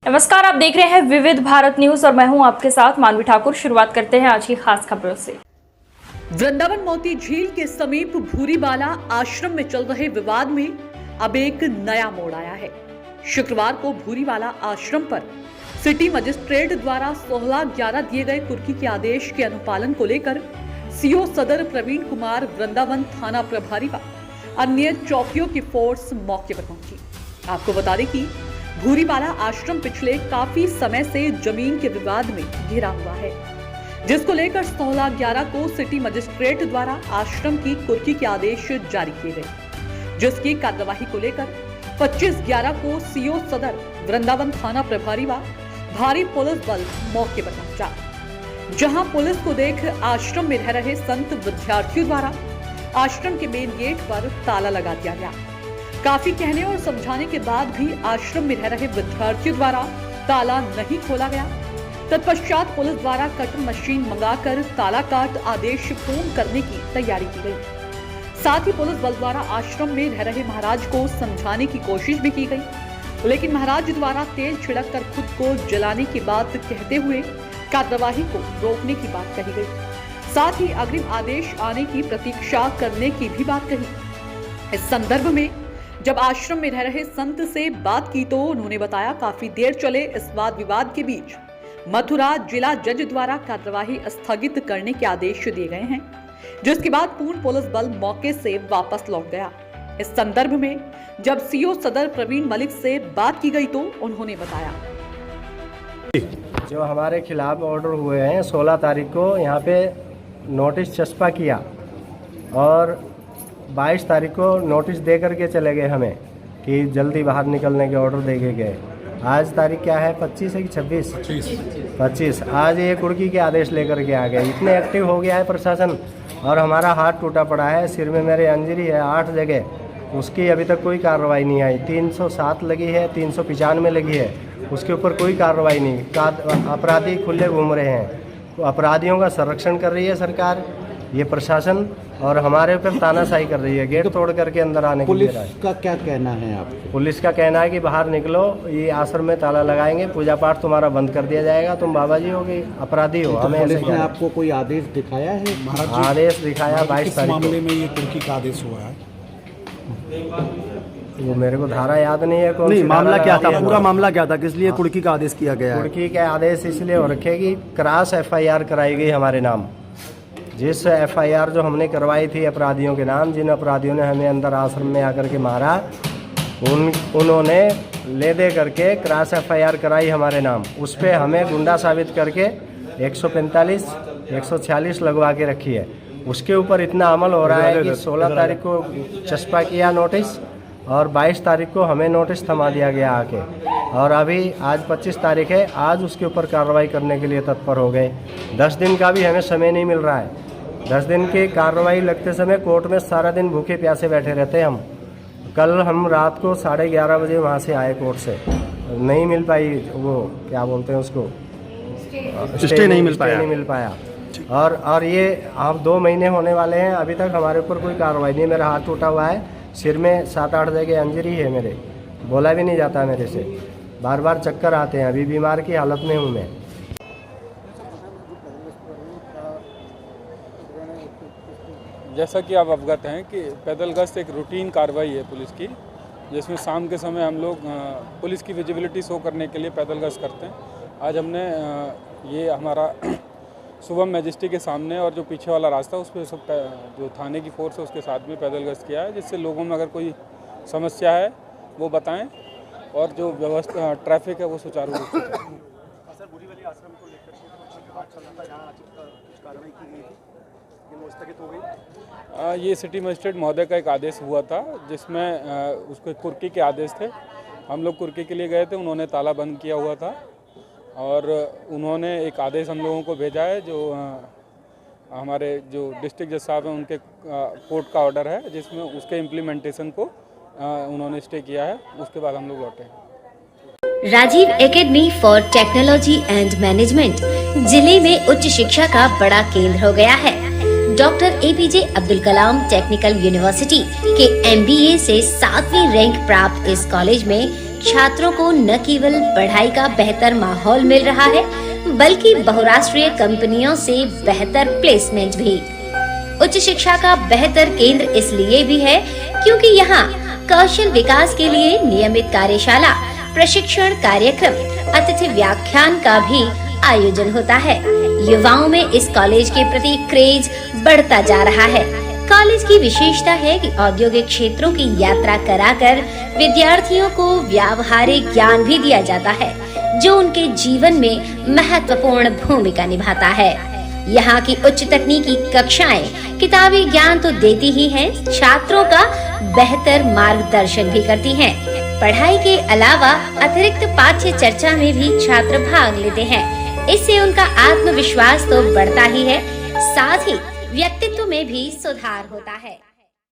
नमस्कार, आप देख रहे हैं विविध भारत न्यूज और मैं हूं आपके साथ मानवी ठाकुर। शुरुआत करते हैं आज की खास खबरों से। वृंदावन मोती झील के समीप भूरीबाला आश्रम में चल रहे विवाद में अब एक नया मोड़ आया है। शुक्रवार को भूरीबाला आश्रम पर सिटी मजिस्ट्रेट द्वारा 16/11 दिए गए कुर्की के आदेश के अनुपालन को लेकर सीओ सदर प्रवीण कुमार, वृंदावन थाना प्रभारी व अन्य चौकियों की फोर्स मौके पर पहुंची। आपको बता दें कि भूरीबाला आश्रम पिछले काफी समय से जमीन के विवाद में घिरा हुआ है, जिसको लेकर 16/11 को सिटी मजिस्ट्रेट द्वारा आश्रम की कुर्की के आदेश जारी किए गए, जिसकी कार्यवाही को लेकर 25/11 को सीओ सदर, वृंदावन थाना प्रभारी व भारी पुलिस बल मौके पर पहुंचा, जहां पुलिस को देख आश्रम में रह रहे संत विद्यार्थियों द्वारा आश्रम के मेन गेट पर ताला लगा दिया गया। काफी कहने और समझाने के बाद भी आश्रम में रह रहे विद्यार्थियों द्वारा ताला नहीं खोला गया। तत्पश्चात पुलिस द्वारा कटर मशीन मंगाकर ताला काट आदेश पूर्ण करने की तैयारी की गई। साथ ही पुलिस बल द्वारा आश्रम में रह रहे महाराज को समझाने की कोशिश भी की गई, लेकिन महाराज द्वारा तेल छिड़क कर खुद को जलाने की बात कहते हुए कार्यवाही को रोकने की बात कही गई। साथ ही अग्रिम आदेश आने की प्रतीक्षा करने की भी बात कही। इस संदर्भ में जब आश्रम में रह रहे संत से बात की तो उन्होंने बताया, काफी देर चले इस वाद विवाद के बीच मथुरा जिला जज द्वारा कार्यवाही स्थगित करने के आदेश दिए गए हैं, जिसके बाद पूर्ण पुलिस बल मौके से वापस लौट गया। इस संदर्भ में जब सीओ सदर प्रवीण मलिक से बात की गई तो उन्होंने बताया, जो हमारे खिलाफ ऑर्डर हुए हैं 16 तारीख को यहाँ पे नोटिस चस्पा किया और 22 तारीख को नोटिस दे करके चले गए हमें कि जल्दी बाहर निकलने के ऑर्डर दे के गए। आज तारीख क्या है, 25 है कि 26? 25। आज ये कुर्की के आदेश लेकर के आ गए। इतने एक्टिव हो गया है प्रशासन और हमारा हाथ टूटा पड़ा है, सिर में मेरे अंजरी है 8 जगह, उसकी अभी तक कोई कार्रवाई नहीं आई। 307 लगी है, 395 लगी है, उसके ऊपर कोई कार्रवाई नहीं। अपराधी खुले घूम रहे हैं, अपराधियों का संरक्षण कर रही है सरकार, ये प्रशासन, और हमारे ऊपर तानाशाही कर रही है, गेट तोड़ करके अंदर आने के लिए। पुलिस का क्या कहना है आपको? पुलिस का कहना है कि बाहर निकलो, ये आश्रम में ताला लगाएंगे, पूजा पाठ तुम्हारा बंद कर दिया जाएगा, तुम बाबा जी हो गए, अपराधी हो। हमें पुलिस ने आपको कोई आदेश दिखाया है? आदेश दिखाया 22 तारीख को। मामले में ये कुर्की का आदेश हुआ है? वो मेरे को धारा याद नहीं है कौन नहीं, सी मामला धारा क्या था, है। पूरा मामला क्या था, किस लिए कुर्की का आदेश किया गया है? कुर्की के आदेश इसलिए हो रखे कि क्रॉस FIR कराई गई हमारे नाम। जिस FIR जो हमने करवाई थी अपराधियों के नाम, जिन अपराधियों ने हमें अंदर आश्रम में आकर के मारा, उन्होंने ले दे करके क्रॉस FIR कराई हमारे नाम। उस पर हमें गुंडा साबित करके 145, 146 लगवा के रखी है। उसके ऊपर इतना अमल हो रहा है कि 16 तारीख को चस्पा किया नोटिस और 22 तारीख को हमें नोटिस थमा दिया गया आके, और अभी आज 25 तारीख है, आज उसके ऊपर कार्रवाई करने के लिए तत्पर हो गए। 10 दिन का भी हमें समय नहीं मिल रहा है। 10 दिन की कार्रवाई लगते समय कोर्ट में सारा दिन भूखे प्यासे बैठे रहते हैं हम। कल हम रात को 11:30 बजे वहाँ से आए कोर्ट से, नहीं मिल पाई, वो क्या बोलते हैं उसको, स्टे नहीं मिल पाया। और ये अब 2 महीने होने वाले हैं, अभी तक हमारे ऊपर कोई कार्रवाई नहीं। मेरा हाथ टूटा हुआ है, सिर में 7-8 जगह अंजरी है मेरे, बोला भी नहीं जाता मेरे से, बार बार चक्कर आते हैं, अभी बीमार की हालत में हूँ मैं। जैसा कि आप अवगत हैं कि पैदल गश्त एक रूटीन कार्रवाई है पुलिस की, जिसमें शाम के समय हम लोग पुलिस की विजिबिलिटी शो करने के लिए पैदल गश्त करते हैं। आज हमने ये हमारा शुभम मैजेस्टी के सामने और जो पीछे वाला रास्ता उस पर सब जो थाने की फोर्स है उसके साथ में पैदल गश्त किया है, जिससे लोगों में अगर कोई समस्या है वो बताएं और जो व्यवस्था ट्रैफिक है वो सुचारू रूप से ये सिटी मजिस्ट्रेट महोदय का एक आदेश हुआ था, जिसमें उसके कुर्की के आदेश थे। हम लोग कुर्की के लिए गए थे, उन्होंने ताला बंद किया हुआ था और उन्होंने एक आदेश हम लोगों को भेजा है, जो हमारे जो डिस्ट्रिक्ट जज साहब हैं उनके कोर्ट का ऑर्डर है, जिसमें उसके इम्प्लीमेंटेशन को उन्होंने स्टे किया है। उसके बाद हम लोग लौटे हैं। Rajiv Academy for Technology and Management जिले में उच्च शिक्षा का बड़ा केंद्र हो गया है। Doctor APJ Abdul Kalam technical university के MBA से 7वीं रैंक प्राप्त इस कॉलेज में छात्रों को न केवल पढ़ाई का बेहतर माहौल मिल रहा है, बल्कि बहुराष्ट्रीय कंपनियों से बेहतर प्लेसमेंट भी। उच्च शिक्षा का बेहतर केंद्र इसलिए भी है क्योंकि यहाँ कौशल विकास के लिए नियमित कार्यशाला, प्रशिक्षण कार्यक्रम, अतिथि व्याख्यान का भी आयोजन होता है। युवाओं में इस कॉलेज के प्रति क्रेज बढ़ता जा रहा है। कॉलेज की विशेषता है कि औद्योगिक क्षेत्रों की यात्रा कराकर विद्यार्थियों को व्यावहारिक ज्ञान भी दिया जाता है, जो उनके जीवन में महत्वपूर्ण भूमिका निभाता है। यहाँ की उच्च तकनीकी कक्षाएं किताबी ज्ञान तो देती ही हैं, छात्रों का बेहतर मार्गदर्शन भी करती हैं। पढ़ाई के अलावा अतिरिक्त पाठ्य चर्चा में भी छात्र भाग लेते हैं। इससे उनका आत्मविश्वास तो बढ़ता ही है, साथ ही व्यक्तित्व में भी सुधार होता है।